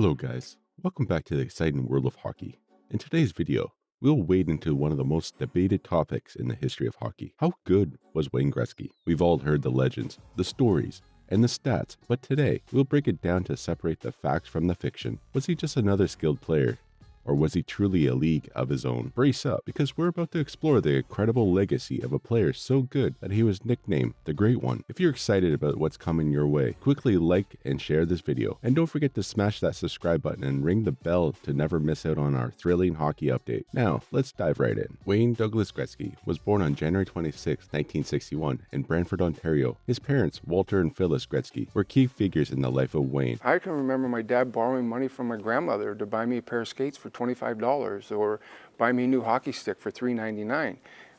Hello guys, welcome back to the exciting world of hockey. In today's video, we'll wade into one of the most debated topics in the history of hockey. How good was Wayne Gretzky? We've all heard the legends, the stories, and the stats, but today we'll break it down to separate the facts from the fiction. Was he just another skilled player? Or was he truly a league of his own? Brace up, because we're about to explore the incredible legacy of a player so good that he was nicknamed the Great One. If you're excited about what's coming your way, quickly like and share this video. And don't forget to smash that subscribe button and ring the bell to never miss out on our thrilling hockey update. Now, let's dive right in. Wayne Douglas Gretzky was born on January 26, 1961 in Brantford, Ontario. His parents, Walter and Phyllis Gretzky, were key figures in the life of Wayne. I can remember my dad borrowing money from my grandmother to buy me a pair of skates for $25 or buy me a new hockey stick for $3.99.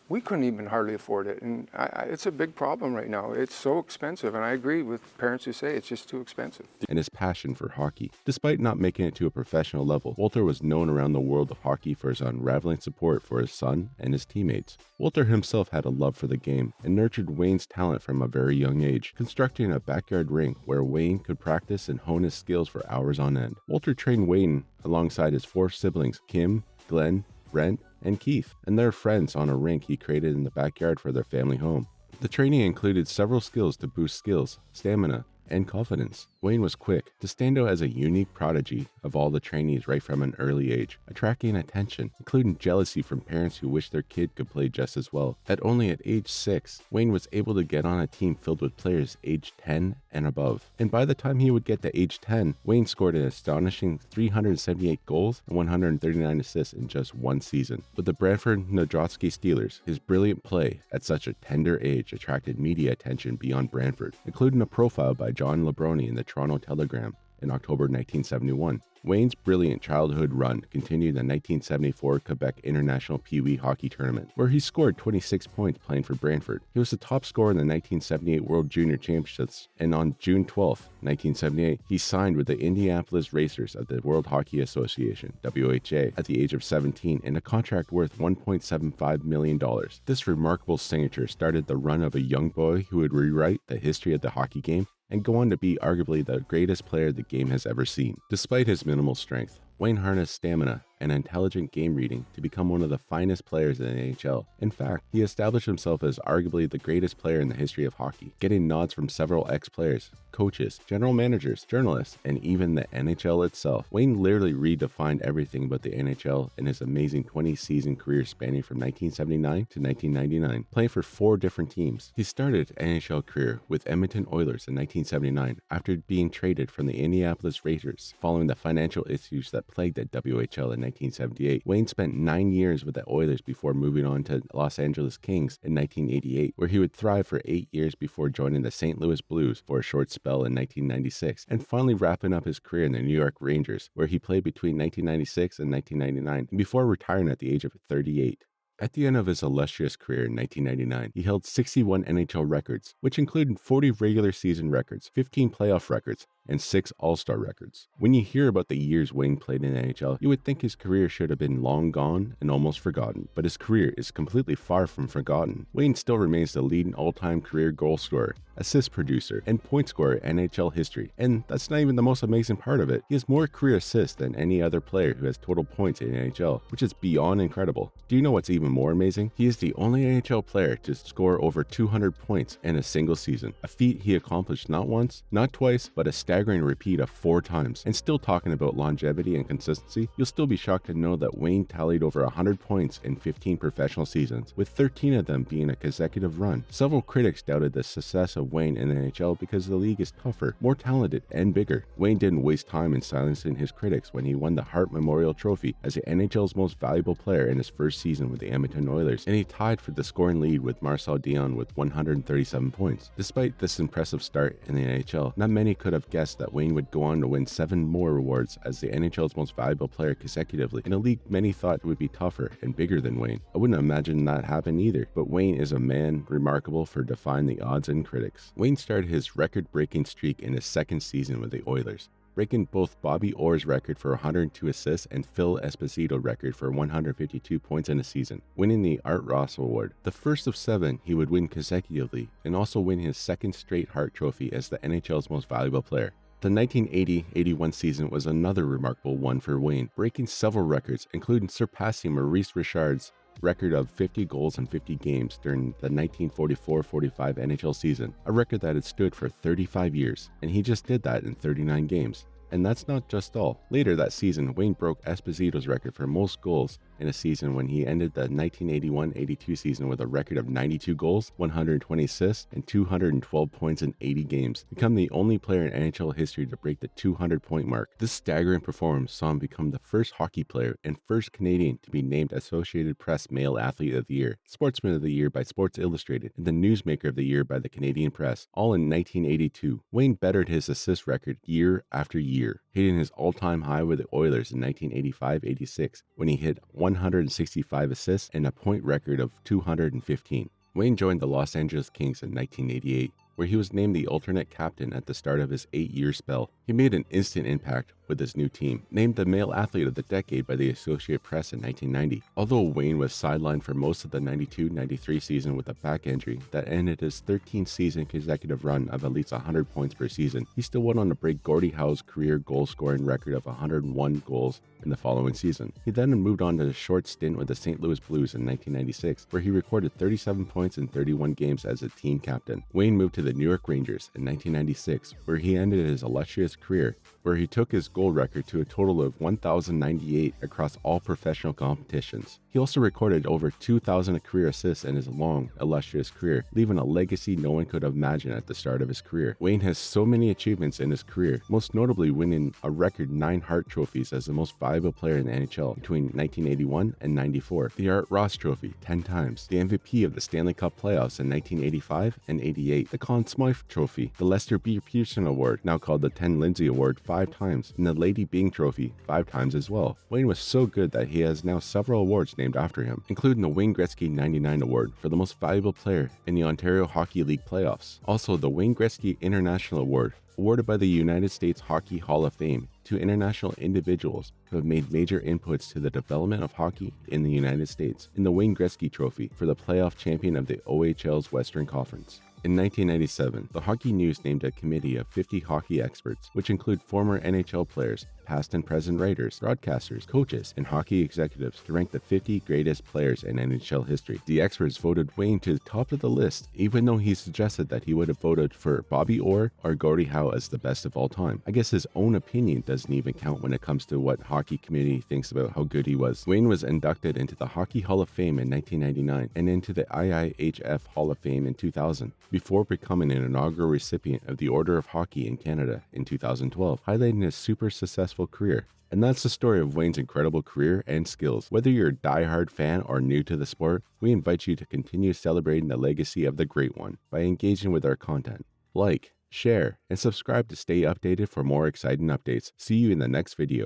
We couldn't even hardly afford it, and it's a big problem right now. It's so expensive, and I agree with parents who say it's just too expensive. And his passion for hockey. Despite not making it to a professional level, Walter was known around the world of hockey for his unraveling support for his son and his teammates. Walter himself had a love for the game and nurtured Wayne's talent from a very young age, constructing a backyard rink where Wayne could practice and hone his skills for hours on end. Walter trained Wayne alongside his four siblings, Kim, Glenn, Brent, and Keith, and their friends on a rink he created in the backyard for their family home. The training included several skills to boost skills, stamina, and confidence. Wayne was quick to stand out as a unique prodigy of all the trainees right from an early age, attracting attention, including jealousy from parents who wished their kid could play just as well. At age 6, Wayne was able to get on a team filled with players aged 10 and above. And by the time he would get to age 10, Wayne scored an astonishing 378 goals and 139 assists in just one season. With the Brantford Narodsky Steelers, his brilliant play at such a tender age attracted media attention beyond Brantford, including a profile by John Lebroni in the Toronto Telegram in October 1971. Wayne's brilliant childhood run continued in the 1974 Quebec International Pee Wee Hockey Tournament, where he scored 26 points playing for Brantford. He was the top scorer in the 1978 World Junior Championships, and on June 12, 1978, he signed with the Indianapolis Racers of the World Hockey Association, WHA, at the age of 17 in a contract worth $1.75 million. This remarkable signature started the run of a young boy who would rewrite the history of the hockey game and go on to be arguably the greatest player the game has ever seen. Despite his minimal strength, Wayne harnessed stamina and intelligent game reading to become one of the finest players in the NHL. In fact, he established himself as arguably the greatest player in the history of hockey, getting nods from several ex-players, coaches, general managers, journalists, and even the NHL itself. Wayne literally redefined everything about the NHL in his amazing 20-season career spanning from 1979 to 1999, playing for 4 different teams. He started his NHL career with Edmonton Oilers in 1979 after being traded from the Indianapolis Racers following the financial issues that plagued the WHL in 1978. Wayne spent 9 years with the Oilers before moving on to Los Angeles Kings in 1988, where he would thrive for 8 years before joining the St. Louis Blues for a short spell in 1996, and finally wrapping up his career in the New York Rangers, where he played between 1996 and 1999, before retiring at the age of 38. At the end of his illustrious career in 1999, he held 61 NHL records, which included 40 regular season records, 15 playoff records, and 6 All-Star records. When you hear about the years Wayne played in the NHL, you would think his career should have been long gone and almost forgotten, but his career is completely far from forgotten. Wayne still remains the leading all-time career goal scorer, assist producer, and point scorer in NHL history. And that's not even the most amazing part of it. He has more career assists than any other player who has total points in the NHL, which is beyond incredible. Do you know what's even more amazing? He is the only NHL player to score over 200 points in a single season, a feat he accomplished not once, not twice, but a staggering repeat of 4 times. And still talking about longevity and consistency, you'll still be shocked to know that Wayne tallied over 100 points in 15 professional seasons, with 13 of them being a consecutive run. Several critics doubted the success of Wayne in the NHL because the league is tougher, more talented, and bigger. Wayne didn't waste time in silencing his critics when he won the Hart Memorial Trophy as the NHL's most valuable player in his first season with the Edmonton Oilers, and he tied for the scoring lead with Marcel Dion with 137 points. Despite this impressive start in the NHL, not many could have guessed that Wayne would go on to win 7 more awards as the NHL's most valuable player consecutively, in a league many thought would be tougher and bigger than Wayne. I wouldn't imagine that happened either, but Wayne is a man remarkable for defying the odds and critics. Wayne started his record-breaking streak in his second season with the Oilers, breaking both Bobby Orr's record for 102 assists and Phil Esposito's record for 152 points in a season, winning the Art Ross Award, the first of 7 he would win consecutively, and also win his second straight Hart Trophy as the NHL's most valuable player. The 1980-81 season was another remarkable one for Wayne, breaking several records, including surpassing Maurice Richard's record of 50 goals in 50 games during the 1944-45 NHL season, a record that had stood for 35 years, and he just did that in 39 games. And that's not just all. Later that season, Wayne broke Esposito's record for most goals in a season when he ended the 1981-82 season with a record of 92 goals, 120 assists, and 212 points in 80 games, becoming the only player in NHL history to break the 200-point mark. This staggering performance saw him become the first hockey player and first Canadian to be named Associated Press Male Athlete of the Year, Sportsman of the Year by Sports Illustrated, and the Newsmaker of the Year by the Canadian Press, all in 1982. Wayne bettered his assist record year after year, hitting his all-time high with the Oilers in 1985-86 when he hit 165 assists and a point record of 215. Wayne joined the Los Angeles Kings in 1988, where he was named the alternate captain at the start of his 8-year spell. He made an instant impact with his new team, named the Male Athlete of the Decade by the Associated Press in 1990. Although Wayne was sidelined for most of the 92-93 season with a back injury that ended his 13th-season consecutive run of at least 100 points per season, he still went on to break Gordie Howe's career goal-scoring record of 101 goals in the following season. He then moved on to a short stint with the St. Louis Blues in 1996, where he recorded 37 points in 31 games as a team captain. Wayne moved to the New York Rangers in 1996, where he ended his illustrious career, where he took his goal record to a total of 1,098 across all professional competitions. He also recorded over 2,000 career assists in his long, illustrious career, leaving a legacy no one could imagine at the start of his career. Wayne has so many achievements in his career, most notably winning a record 9 Hart trophies as the most valuable player in the NHL between 1981 and 94, the Art Ross Trophy 10 times, the MVP of the Stanley Cup playoffs in 1985 and 88, the Conn Smythe Trophy, the Lester B. Pearson Award, now called the 10 Lindsay Award, 5 times, and the Lady Byng Trophy 5 times as well. Wayne was so good that he has now several awards named after him, including the Wayne Gretzky 99 Award for the most valuable player in the Ontario Hockey League playoffs. Also, the Wayne Gretzky International Award, awarded by the United States Hockey Hall of Fame to international individuals who have made major inputs to the development of hockey in the United States, and the Wayne Gretzky Trophy for the playoff champion of the OHL's Western Conference. In 1997, the Hockey News named a committee of 50 hockey experts, which include former NHL players, past and present writers, broadcasters, coaches, and hockey executives, to rank the 50 greatest players in NHL history. The experts voted Wayne to the top of the list, even though he suggested that he would have voted for Bobby Orr or Gordie Howe as the best of all time. I guess his own opinion doesn't even count when it comes to what hockey community thinks about how good he was. Wayne was inducted into the Hockey Hall of Fame in 1999 and into the IIHF Hall of Fame in 2000, before becoming an inaugural recipient of the Order of Hockey in Canada in 2012, highlighting his super successful career. And that's the story of Wayne's incredible career and skills. Whether you're a die-hard fan or new to the sport, we invite you to continue celebrating the legacy of the great one by engaging with our content. Like, share, and subscribe to stay updated for more exciting updates. See you in the next video.